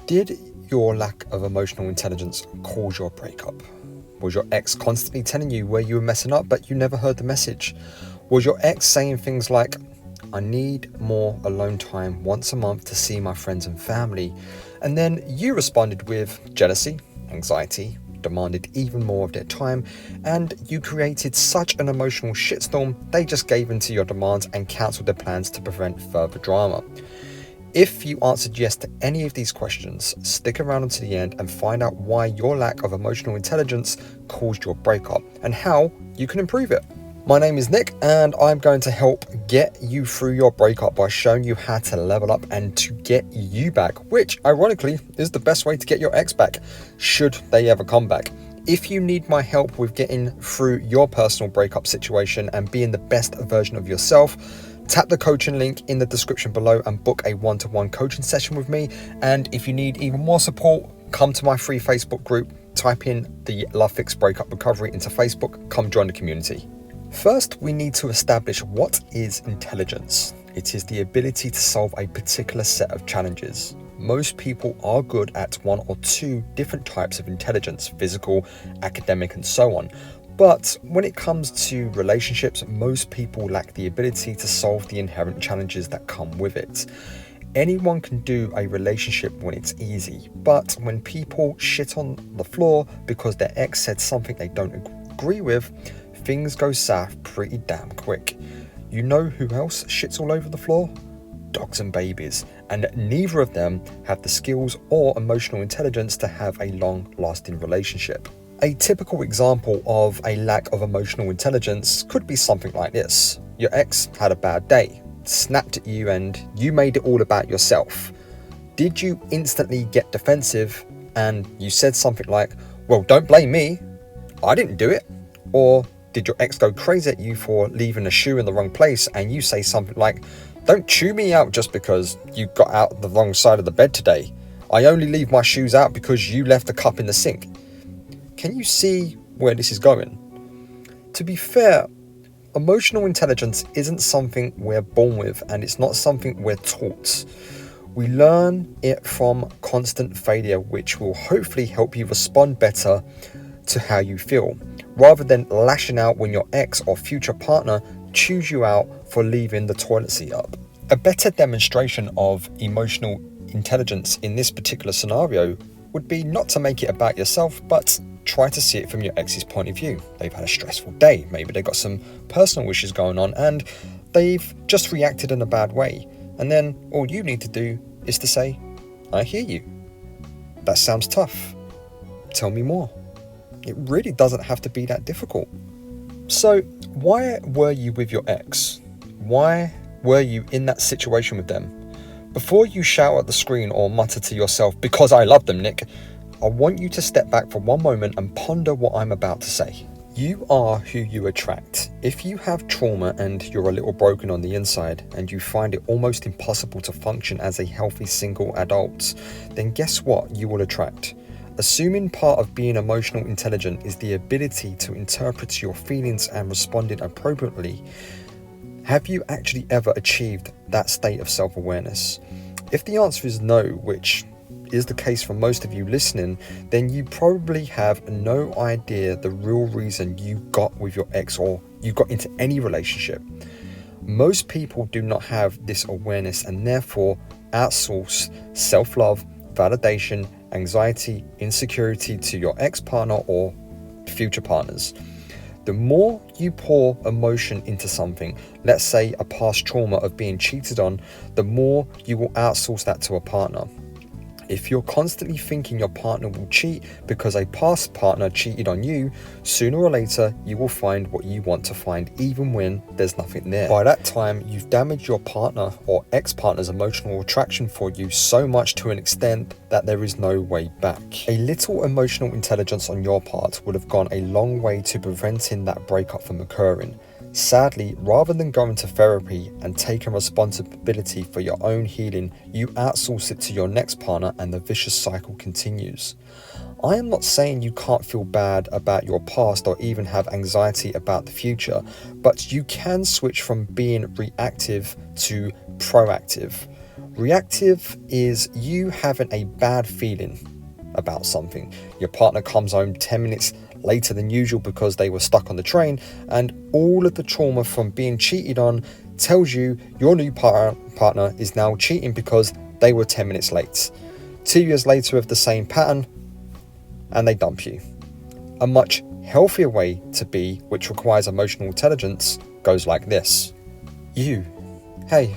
Did your lack of emotional intelligence cause your breakup? Was your ex constantly telling you where you were messing up but you never heard the message? Was your ex saying things like, I need more alone time once a month to see my friends and family, and then you responded with jealousy, anxiety, demanded even more of their time, and you created such an emotional shitstorm they just gave in to your demands and cancelled their plans to prevent further drama? If you answered yes to any of these questions, stick around until the end and find out why your lack of emotional intelligence caused your breakup and how you can improve it. My name is Nick and I'm going to help get you through your breakup by showing you how to level up and to get you back, which ironically is the best way to get your ex back, should they ever come back. If you need my help with getting through your personal breakup situation and being the best version of yourself, tap the coaching link in the description below and book a one-to-one coaching session with me. And if you need even more support, come to my free Facebook group, type in the Love Fix Breakup Recovery into Facebook, come join the community. First, we need to establish what is intelligence. It is the ability to solve a particular set of challenges. Most people are good at one or two different types of intelligence, physical, academic, and so on. But when it comes to relationships, most people lack the ability to solve the inherent challenges that come with it. Anyone can do a relationship when it's easy, but when people shit on the floor because their ex said something they don't agree with, things go south pretty damn quick. You know who else shits all over the floor? Dogs and babies, and neither of them have the skills or emotional intelligence to have a long-lasting relationship. A typical example of a lack of emotional intelligence could be something like this. Your ex had a bad day, snapped at you, and you made it all about yourself. Did you instantly get defensive and you said something like, well, don't blame me, I didn't do it? Or did your ex go crazy at you for leaving a shoe in the wrong place and you say something like, don't chew me out just because you got out the wrong side of the bed today. I only leave my shoes out because you left the cup in the sink. Can you see where this is going? To be fair, emotional intelligence isn't something we're born with, and it's not something we're taught. We learn it from constant failure, which will hopefully help you respond better to how you feel, rather than lashing out when your ex or future partner chews you out for leaving the toilet seat up. A better demonstration of emotional intelligence in this particular scenario would be not to make it about yourself, but try to see it from your ex's point of view. They've had a stressful day, maybe they've got some personal issues going on and they've just reacted in a bad way. And then all you need to do is to say, I hear you. That sounds tough. Tell me more. It really doesn't have to be that difficult. So why were you with your ex? Why were you in that situation with them? Before you shout at the screen or mutter to yourself, because I love them, Nick, I want you to step back for one moment and ponder what I'm about to say. You are who you attract. If you have trauma and you're a little broken on the inside and you find it almost impossible to function as a healthy single adult, then guess what you will attract? Assuming part of being emotional intelligent is the ability to interpret your feelings and responding appropriately, have you actually ever achieved that state of self-awareness? If the answer is no, which is the case for most of you listening, then you probably have no idea the real reason you got with your ex or you got into any relationship. Most people do not have this awareness and therefore outsource self-love, validation, anxiety, insecurity to your ex-partner or future partners. The more you pour emotion into something, let's say a past trauma of being cheated on, the more you will outsource that to a partner. If you're constantly thinking your partner will cheat because a past partner cheated on you, sooner or later you will find what you want to find even when there's nothing there. By that time, you've damaged your partner or ex-partner's emotional attraction for you so much to an extent that there is no way back. A little emotional intelligence on your part would have gone a long way to preventing that breakup from occurring. Sadly, rather than going to therapy and taking responsibility for your own healing, you outsource it to your next partner and the vicious cycle continues. I am not saying you can't feel bad about your past or even have anxiety about the future, but you can switch from being reactive to proactive. Reactive is you having a bad feeling about something. Your partner comes home 10 minutes later than usual because they were stuck on the train, and all of the trauma from being cheated on tells you your new partner is now cheating because they were 10 minutes late. 2 years later of the same pattern, and they dump you. A much healthier way to be, which requires emotional intelligence, goes like this. You, hey,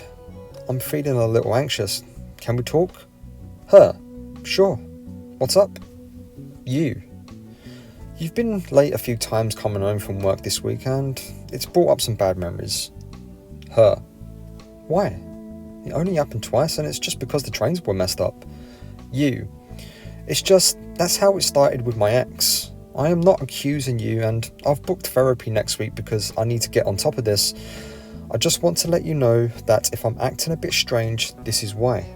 I'm feeling a little anxious. Can we talk? Her, sure. What's up? You, you've been late a few times coming home from work this week and it's brought up some bad memories. Her, why? It only happened twice and it's just because the trains were messed up. You, it's just, that's how it started with my ex. I am not accusing you and I've booked therapy next week because I need to get on top of this. I just want to let you know that if I'm acting a bit strange, this is why.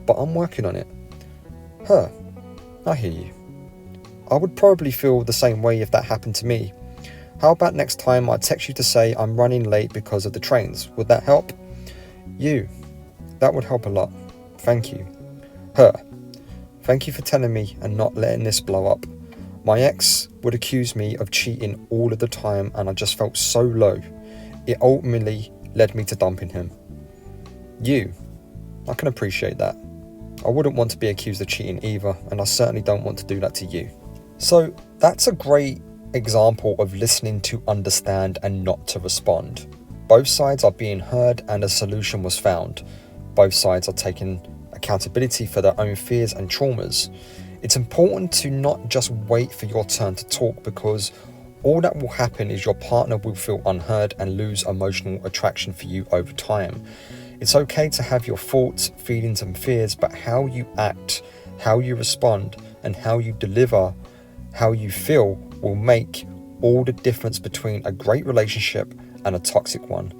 But I'm working on it. Her, I hear you. I would probably feel the same way if that happened to me. How about next time I text you to say I'm running late because of the trains? Would that help? You, that would help a lot. Thank you. Her, thank you for telling me and not letting this blow up. My ex would accuse me of cheating all of the time and I just felt so low. It ultimately led me to dumping him. You, I can appreciate that. I wouldn't want to be accused of cheating either, and I certainly don't want to do that to you. So that's a great example of listening to understand and not to respond. Both sides are being heard and a solution was found. Both sides are taking accountability for their own fears and traumas. It's important to not just wait for your turn to talk, because all that will happen is your partner will feel unheard and lose emotional attraction for you over time. It's okay to have your thoughts, feelings and fears, but how you act, how you respond and how you deliver, how you feel will make all the difference between a great relationship and a toxic one.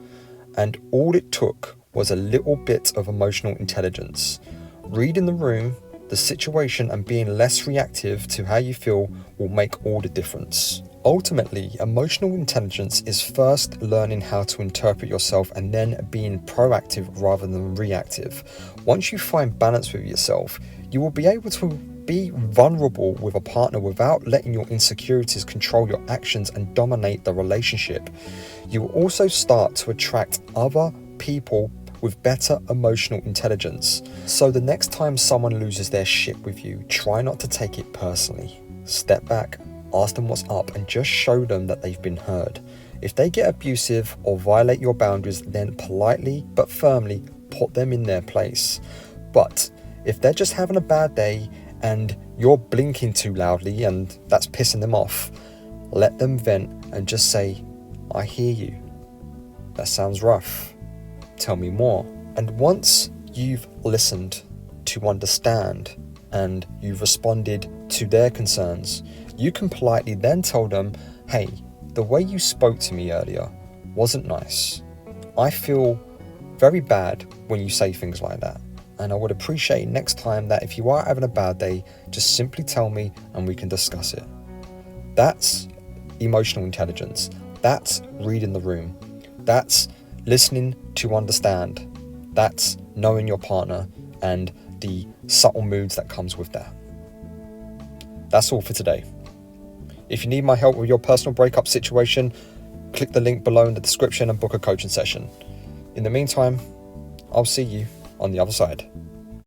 And all it took was a little bit of emotional intelligence. Reading the room, the situation and being less reactive to how you feel will make all the difference. Ultimately, emotional intelligence is first learning how to interpret yourself and then being proactive rather than reactive. Once you find balance with yourself, you will be able to be vulnerable with a partner without letting your insecurities control your actions and dominate the relationship. You will also start to attract other people with better emotional intelligence. So the next time someone loses their shit with you, try not to take it personally. Step back, ask them what's up and just show them that they've been heard. If they get abusive or violate your boundaries, then politely but firmly put them in their place. But if they're just having a bad day and you're blinking too loudly and that's pissing them off, let them vent and just say, I hear you. That sounds rough. Tell me more. And once you've listened to understand and you've responded to their concerns, you can politely then tell them, hey, the way you spoke to me earlier wasn't nice. I feel very bad when you say things like that. And I would appreciate next time that if you are having a bad day, just simply tell me and we can discuss it. That's emotional intelligence. That's reading the room. That's listening to understand. That's knowing your partner and the subtle moods that comes with that. That's all for today. If you need my help with your personal breakup situation, click the link below in the description and book a coaching session. In the meantime, I'll see you on the other side.